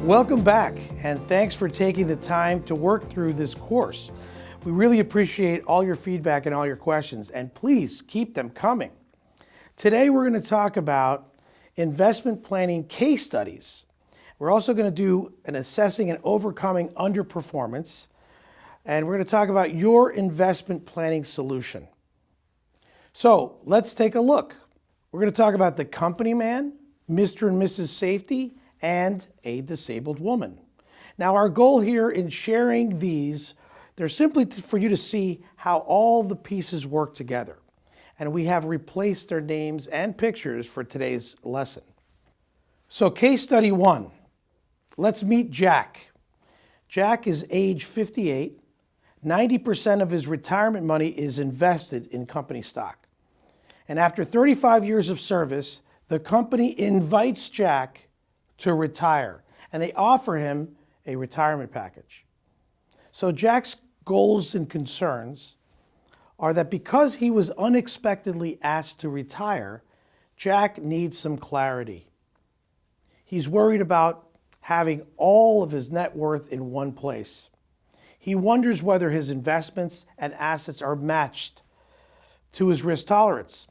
Welcome back, and thanks for taking the time to work through this course. We really appreciate all your feedback and all your questions, and please keep them coming. Today we're going to talk about investment planning case studies. We're also going to do an assessing and overcoming underperformance, and we're going to talk about your investment planning solution. So let's take a look. We're going to talk about the company man, Mr. and Mrs. Safety, and a disabled woman. Now, our goal here in sharing these, they're simply for you to see how all the pieces work together. And we have replaced their names and pictures for today's lesson. So case study 1, let's meet Jack. Jack is age 58. 90% of his retirement money is invested in company stock. And after 35 years of service, the company invites Jack to retire, and they offer him a retirement package. So Jack's goals and concerns are that because he was unexpectedly asked to retire, Jack needs some clarity. He's worried about having all of his net worth in one place. He wonders whether his investments and assets are matched to his risk tolerance,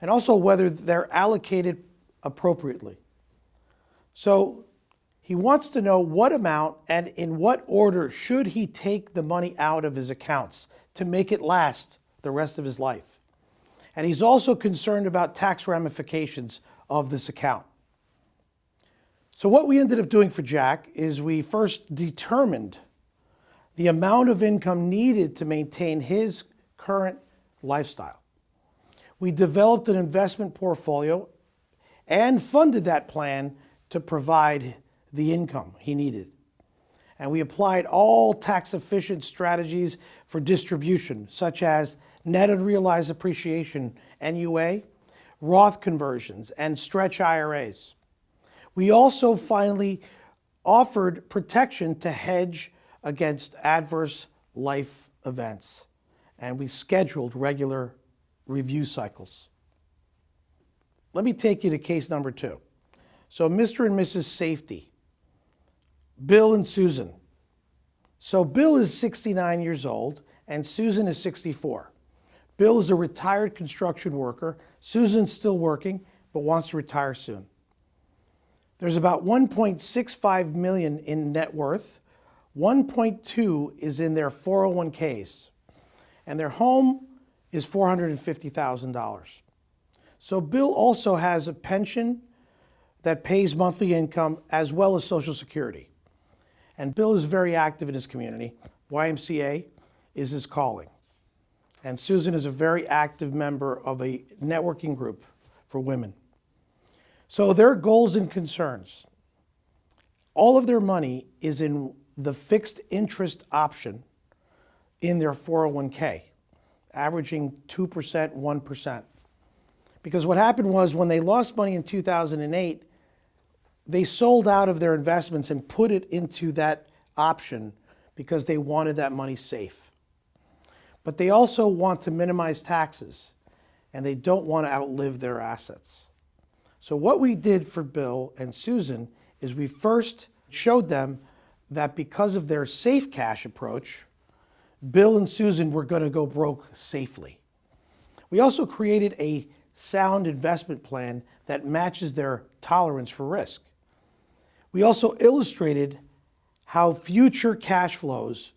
and also whether they're allocated appropriately. So he wants to know what amount and in what order should he take the money out of his accounts to make it last the rest of his life. And he's also concerned about tax ramifications of this account. So what we ended up doing for Jack is we first determined the amount of income needed to maintain his current lifestyle. We developed an investment portfolio and funded that plan to provide the income he needed. And we applied all tax-efficient strategies for distribution, such as net unrealized appreciation, NUA, Roth conversions, and stretch IRAs. We also finally offered protection to hedge against adverse life events, and we scheduled regular review cycles. Let me take you to case number 2. So Mr. and Mrs. Safety, Bill and Susan. So Bill is 69 years old and Susan is 64. Bill is a retired construction worker. Susan's still working but wants to retire soon. There's about $1.65 million in net worth. 1.2 is in their 401ks, and their home is $450,000. So Bill also has a pension that pays monthly income as well as Social Security. And Bill is very active in his community. YMCA is his calling. And Susan is a very active member of a networking group for women. So their goals and concerns, all of their money is in the fixed interest option in their 401k, averaging 2%, 1%. Because what happened was when they lost money in 2008, they sold out of their investments and put it into that option because they wanted that money safe. But they also want to minimize taxes, and they don't want to outlive their assets. So what we did for Bill and Susan is we first showed them that because of their safe cash approach, Bill and Susan were going to go broke safely. We also created a sound investment plan that matches their tolerance for risk. We also illustrated how future cash flows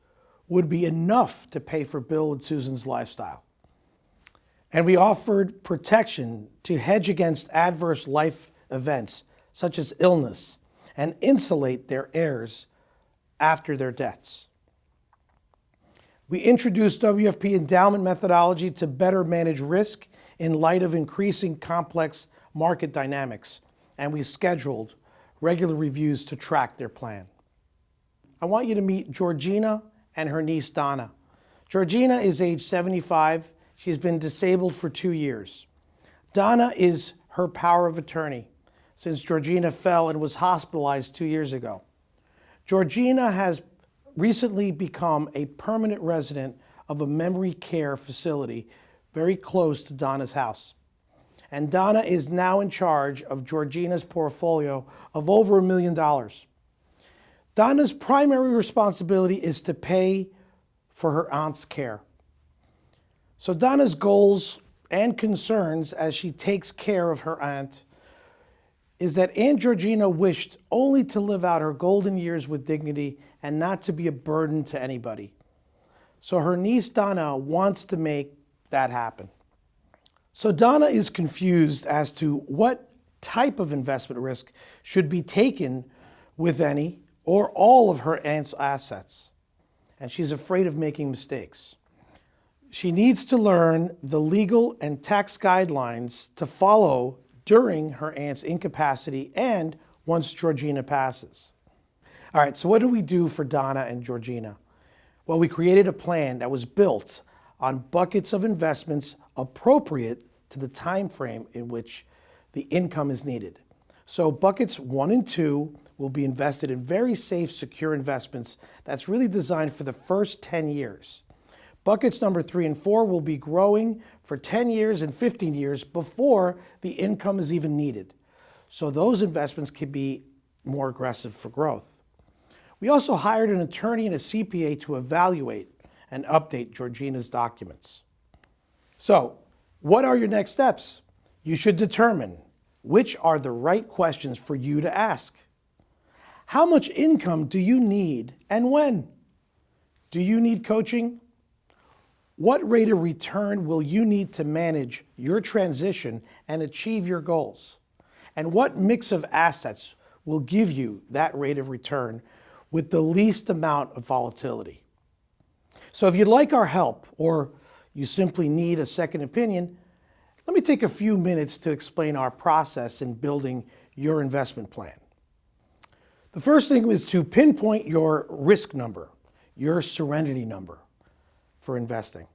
would be enough to pay for Bill and Susan's lifestyle. And we offered protection to hedge against adverse life events, such as illness, and insulate their heirs after their deaths. We introduced WFP endowment methodology to better manage risk in light of increasing complex market dynamics, and we scheduled regular reviews to track their plan. I want you to meet Georgina and her niece Donna. Georgina is age 75. She's been disabled for 2 years. Donna is her power of attorney since Georgina fell and was hospitalized 2 years ago. Georgina has recently become a permanent resident of a memory care facility very close to Donna's house. And Donna is now in charge of Georgina's portfolio of over $1 million. Donna's primary responsibility is to pay for her aunt's care. So Donna's goals and concerns as she takes care of her aunt is that Aunt Georgina wished only to live out her golden years with dignity and not to be a burden to anybody. So her niece Donna wants to make that happen. So Donna is confused as to what type of investment risk should be taken with any or all of her aunt's assets. And she's afraid of making mistakes. She needs to learn the legal and tax guidelines to follow during her aunt's incapacity and once Georgina passes. All right, so what do we do for Donna and Georgina? Well, we created a plan that was built on buckets of investments appropriate to the time frame in which the income is needed. So buckets 1 and 2 will be invested in very safe, secure investments that's really designed for the first 10 years. Buckets number 3 and 4 will be growing for 10 years and 15 years before the income is even needed. So those investments can be more aggressive for growth. We also hired an attorney and a CPA to evaluate and update Georgina's documents. So, what are your next steps? You should determine which are the right questions for you to ask. How much income do you need and when? Do you need coaching? What rate of return will you need to manage your transition and achieve your goals? And what mix of assets will give you that rate of return with the least amount of volatility? So if you'd like our help or you simply need a second opinion, let me take a few minutes to explain our process in building your investment plan. The first thing is to pinpoint your risk number, your serenity number for investing.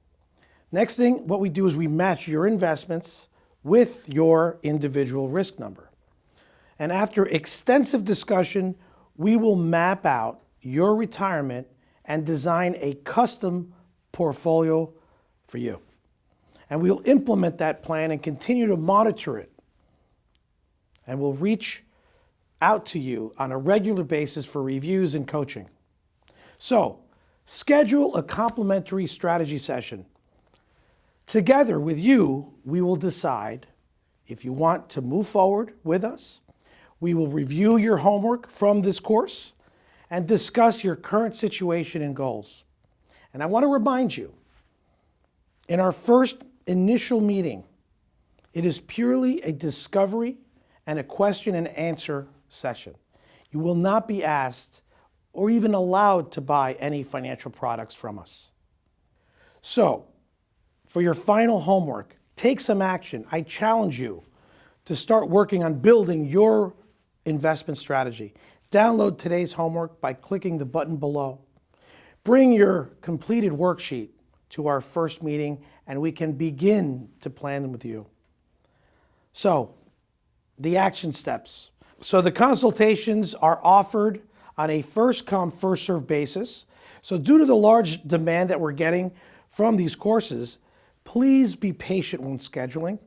Next thing, what we do is we match your investments with your individual risk number. And after extensive discussion, we will map out your retirement and design a custom portfolio for you. And we'll implement that plan and continue to monitor it. And we'll reach out to you on a regular basis for reviews and coaching. So, schedule a complimentary strategy session. Together with you, we will decide if you want to move forward with us. We will review your homework from this course and discuss your current situation and goals. And I want to remind you, in our first initial meeting, it is purely a discovery and a question and answer session. You will not be asked or even allowed to buy any financial products from us. So, for your final homework, take some action. I challenge you to start working on building your investment strategy. Download today's homework by clicking the button below. Bring your completed worksheet to our first meeting and we can begin to plan with you. So, the action steps. So the consultations are offered on a first-come, first-served basis. So due to the large demand that we're getting from these courses, please be patient when scheduling.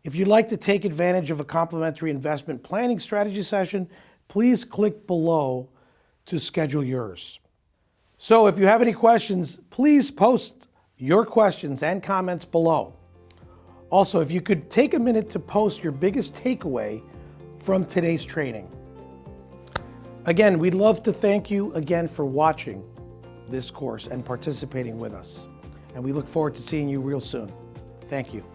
If you'd like to take advantage of a complimentary investment planning strategy session, please click below to schedule yours. So if you have any questions, please post your questions and comments below. Also, if you could take a minute to post your biggest takeaway from today's training. Again, we'd love to thank you again for watching this course and participating with us. And we look forward to seeing you real soon. Thank you.